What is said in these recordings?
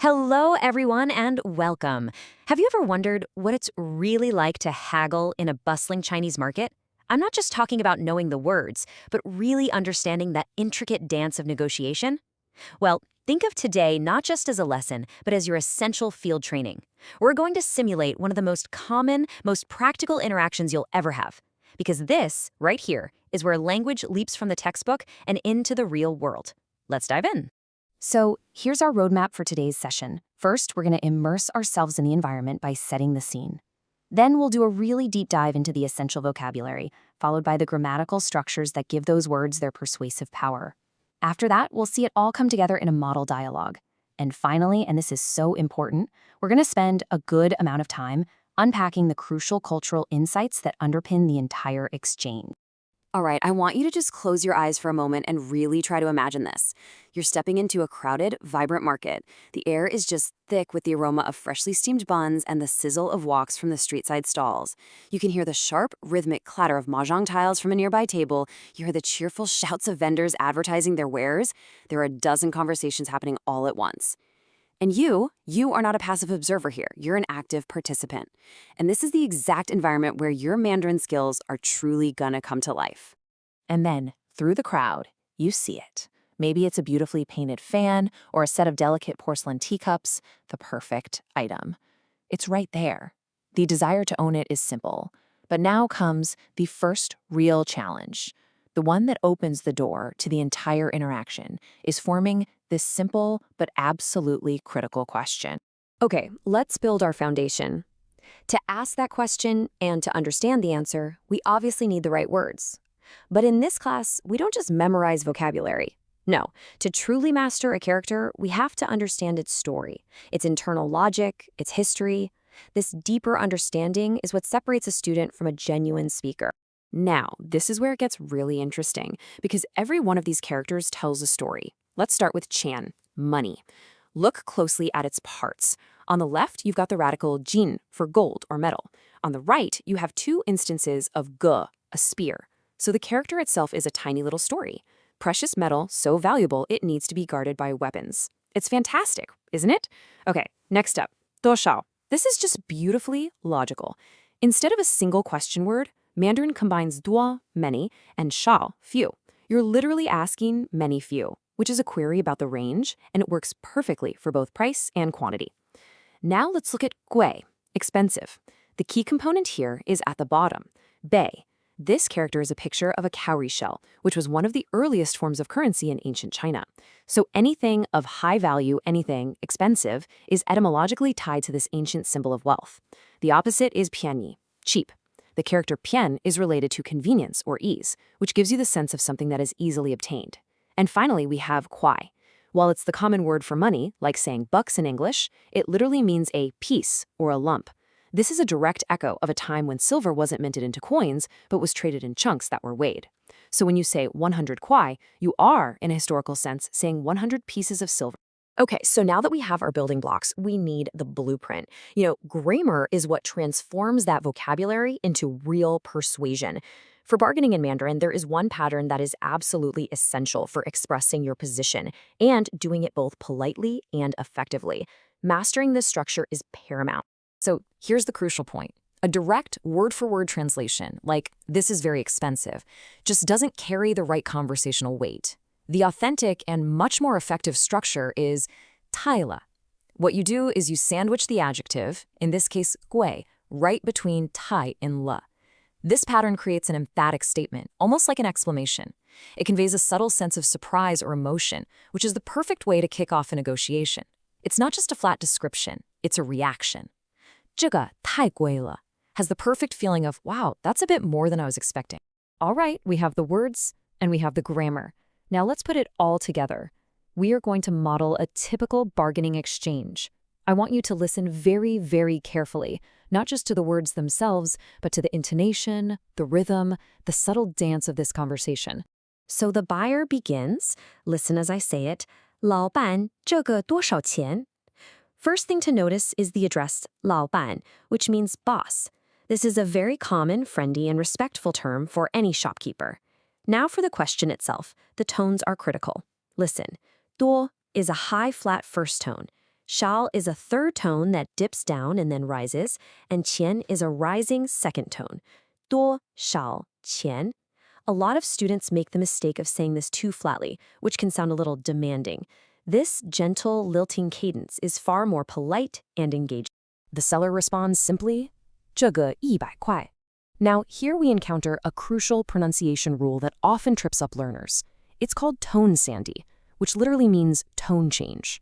Hello, everyone, and welcome. Have you ever wondered what it's really like to haggle in a bustling Chinese market? I'm not just talking about knowing the words, but really understanding that intricate dance of negotiation. Well, think of today not just as a lesson, but as your essential field training. We're going to simulate one of the most common, most practical interactions you'll ever have. Because this, right here, is where language leaps from the textbook and into the real world. Let's dive in. So here's our roadmap for today's session. First, we're going to immerse ourselves in the environment by setting the scene. Then we'll do a really deep dive into the essential vocabulary, followed by the grammatical structures that give those words their persuasive power. After that, we'll see it all come together in a model dialogue. And finally, and this is so important, we're going to spend a good amount of time unpacking the crucial cultural insights that underpin the entire exchange. All right, I want you to just close your eyes for a moment and really try to imagine this. You're stepping into a crowded, vibrant market. The air is just thick with the aroma of freshly steamed buns and the sizzle of woks from the street-side stalls. You can hear the sharp, rhythmic clatter of mahjong tiles from a nearby table. You hear the cheerful shouts of vendors advertising their wares. There are a dozen conversations happening all at once. And you are not a passive observer here. You're an active participant. And this is the exact environment where your Mandarin skills are truly gonna come to life. And then, through the crowd, you see it. Maybe it's a beautifully painted fan or a set of delicate porcelain teacups, the perfect item. It's right there. The desire to own it is simple. But now comes the first real challenge. The one that opens the door to the entire interaction is forming this simple but absolutely critical question. Okay, let's build our foundation. To ask that question and to understand the answer, we obviously need the right words. But in this class, we don't just memorize vocabulary. No, to truly master a character, we have to understand its story, its internal logic, its history. This deeper understanding is what separates a student from a genuine speaker. Now, this is where it gets really interesting, because every one of these characters tells a story. Let's start with Chan, money. Look closely at its parts. On the left, you've got the radical jin for gold or metal. On the right, you have two instances of ge, a spear. So the character itself is a tiny little story. Precious metal, so valuable it needs to be guarded by weapons. It's fantastic, isn't it? Okay, next up, doshao. This is just beautifully logical. Instead of a single question word, Mandarin combines duo, many, and shao, few. You're literally asking many few, which is a query about the range, and it works perfectly for both price and quantity. Now let's look at gui, expensive. The key component here is at the bottom, bei. This character is a picture of a cowrie shell, which was one of the earliest forms of currency in ancient China. So anything of high value, anything expensive, is etymologically tied to this ancient symbol of wealth. The opposite is pianyi, cheap. The character pian is related to convenience or ease, which gives you the sense of something that is easily obtained. And finally, we have kuai. While it's the common word for money, like saying bucks in English, it literally means a piece or a lump. This is a direct echo of a time when silver wasn't minted into coins, but was traded in chunks that were weighed. So when you say 100 kuai, you are, in a historical sense, saying 100 pieces of silver. Okay, so now that we have our building blocks, we need the blueprint. Grammar is what transforms that vocabulary into real persuasion. For bargaining in Mandarin, there is one pattern that is absolutely essential for expressing your position and doing it both politely and effectively. Mastering this structure is paramount. So here's the crucial point. A direct word-for-word translation, like "this is very expensive," just doesn't carry the right conversational weight. The authentic and much more effective structure is taila. What you do is you sandwich the adjective, in this case gui, right between tai and la. This pattern creates an emphatic statement, almost like an exclamation. It conveys a subtle sense of surprise or emotion, which is the perfect way to kick off a negotiation. It's not just a flat description, it's a reaction. 这个太贵了 has the perfect feeling of, wow, that's a bit more than I was expecting. All right, we have the words and we have the grammar. Now let's put it all together. We are going to model a typical bargaining exchange. I want you to listen very, very carefully, not just to the words themselves, but to the intonation, the rhythm, the subtle dance of this conversation. So the buyer begins, listen as I say it, 老板,这个多少钱? First thing to notice is the address 老板, which means boss. This is a very common, friendly, and respectful term for any shopkeeper. Now for the question itself, the tones are critical. Listen, 多 is a high flat first tone. Shao is a third tone that dips down and then rises, and qian is a rising second tone. 多少钱. A lot of students make the mistake of saying this too flatly, which can sound a little demanding. This gentle, lilting cadence is far more polite and engaging. The seller responds simply, 这个100块. Now, here we encounter a crucial pronunciation rule that often trips up learners. It's called tone sandy, which literally means tone change.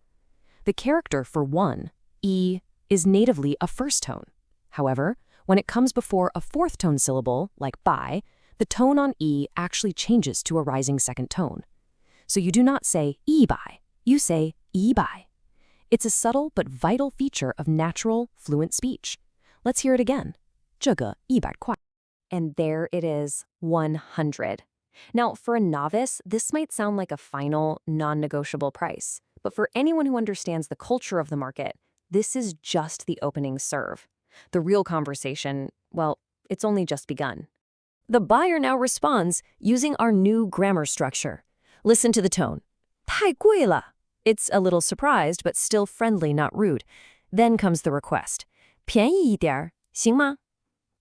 The character for 1, E, is natively a first tone. However, when it comes before a fourth tone syllable, like bai, the tone on E actually changes to a rising second tone. So you do not say 一百, you say 一百. It's a subtle but vital feature of natural, fluent speech. Let's hear it again. 这个100块. And there it is, 100. Now, for a novice, this might sound like a final, non-negotiable price. But for anyone who understands the culture of the market, this is just the opening serve. The real conversation, well, it's only just begun. The buyer now responds using our new grammar structure. Listen to the tone. 太贵了. It's a little surprised, but still friendly, not rude. Then comes the request. 便宜一点，行吗？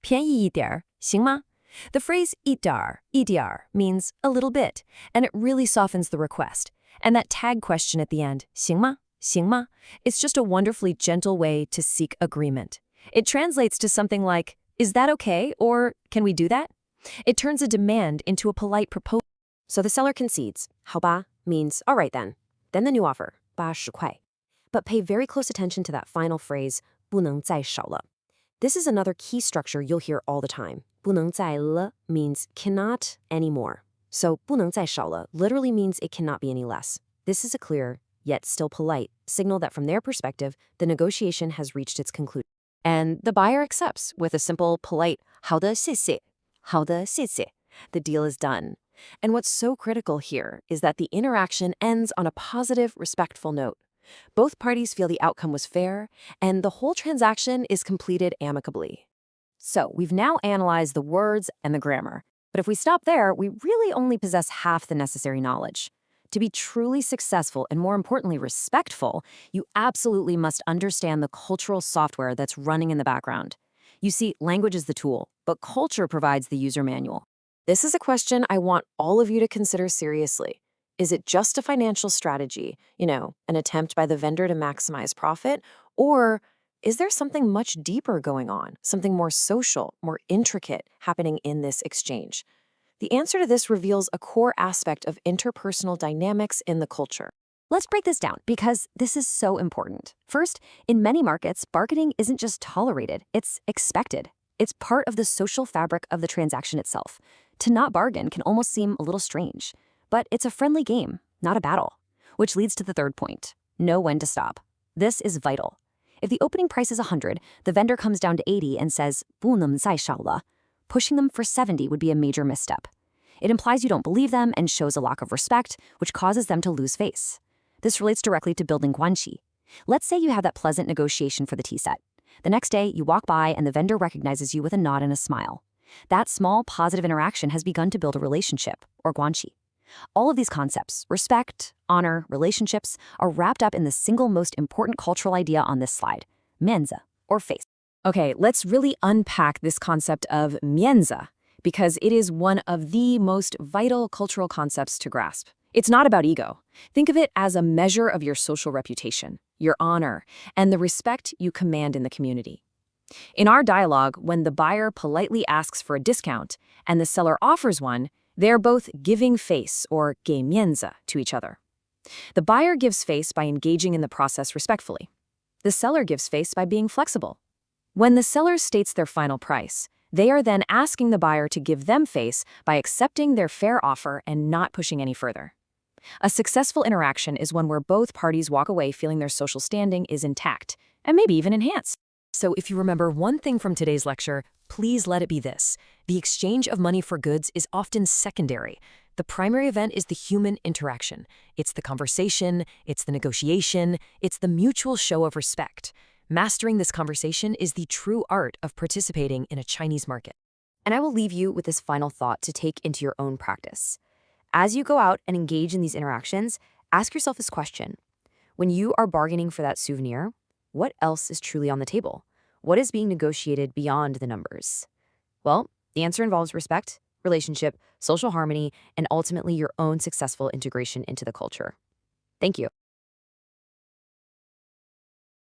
便宜一点，行吗? The phrase 一点 means a little bit, and it really softens the request. And that tag question at the end, 行吗? 行吗? It's just a wonderfully gentle way to seek agreement. It translates to something like, is that okay? Or can we do that? It turns a demand into a polite proposal. So the seller concedes. 好吧 means, all right then. Then the new offer, 80块. But pay very close attention to that final phrase, 不能再少了. This is another key structure you'll hear all the time. 不能再了 means cannot anymore. So 不能再少了 literally means it cannot be any less. This is a clear, yet still polite, signal that from their perspective, the negotiation has reached its conclusion. And the buyer accepts with a simple, polite 好的谢谢. 好的谢谢. The deal is done. And what's so critical here is that the interaction ends on a positive, respectful note. Both parties feel the outcome was fair, and the whole transaction is completed amicably. So we've now analyzed the words and the grammar. But if we stop there, we really only possess half the necessary knowledge. To be truly successful and, more importantly, respectful, you absolutely must understand the cultural software that's running in the background. You see, language is the tool, but culture provides the user manual. This is a question I want all of you to consider seriously. Is it just a financial strategy, an attempt by the vendor to maximize profit? Or is there something much deeper going on, something more social, more intricate happening in this exchange? The answer to this reveals a core aspect of interpersonal dynamics in the culture. Let's break this down because this is so important. First, in many markets, bargaining isn't just tolerated, it's expected. It's part of the social fabric of the transaction itself. To not bargain can almost seem a little strange, but it's a friendly game, not a battle. Which leads to the third point. Know when to stop. This is vital. If the opening price is 100, the vendor comes down to 80 and says, 不能再少了. Pushing them for 70 would be a major misstep. It implies you don't believe them and shows a lack of respect, which causes them to lose face. This relates directly to building guanxi. Let's say you have that pleasant negotiation for the tea set. The next day, you walk by and the vendor recognizes you with a nod and a smile. That small, positive interaction has begun to build a relationship, or guanxi. All of these concepts, respect, honor, relationships, are wrapped up in the single most important cultural idea on this slide, 面子, or face. Okay, let's really unpack this concept of 面子, because it is one of the most vital cultural concepts to grasp. It's not about ego. Think of it as a measure of your social reputation, your honor, and the respect you command in the community. In our dialogue, when the buyer politely asks for a discount and the seller offers one, they're both giving face, or 给面子, to each other. The buyer gives face by engaging in the process respectfully. The seller gives face by being flexible. When the seller states their final price, they are then asking the buyer to give them face by accepting their fair offer and not pushing any further. A successful interaction is one where both parties walk away feeling their social standing is intact, and maybe even enhanced. So if you remember one thing from today's lecture, please let it be this. The exchange of money for goods is often secondary. The primary event is the human interaction. It's the conversation, it's the negotiation, it's the mutual show of respect. Mastering this conversation is the true art of participating in a Chinese market. And I will leave you with this final thought to take into your own practice. As you go out and engage in these interactions, ask yourself this question. When you are bargaining for that souvenir, what else is truly on the table? What is being negotiated beyond the numbers? Well, the answer involves respect, relationship, social harmony, and ultimately your own successful integration into the culture. Thank you.